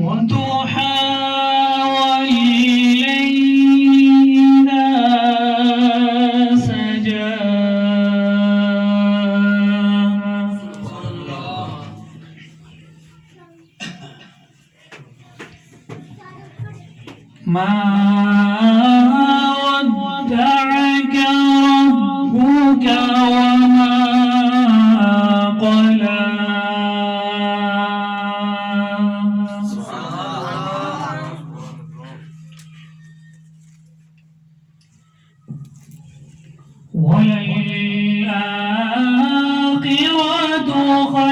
والضحى والليل إذا سجى ما ودعك ربك وما قلى وللآخرة خير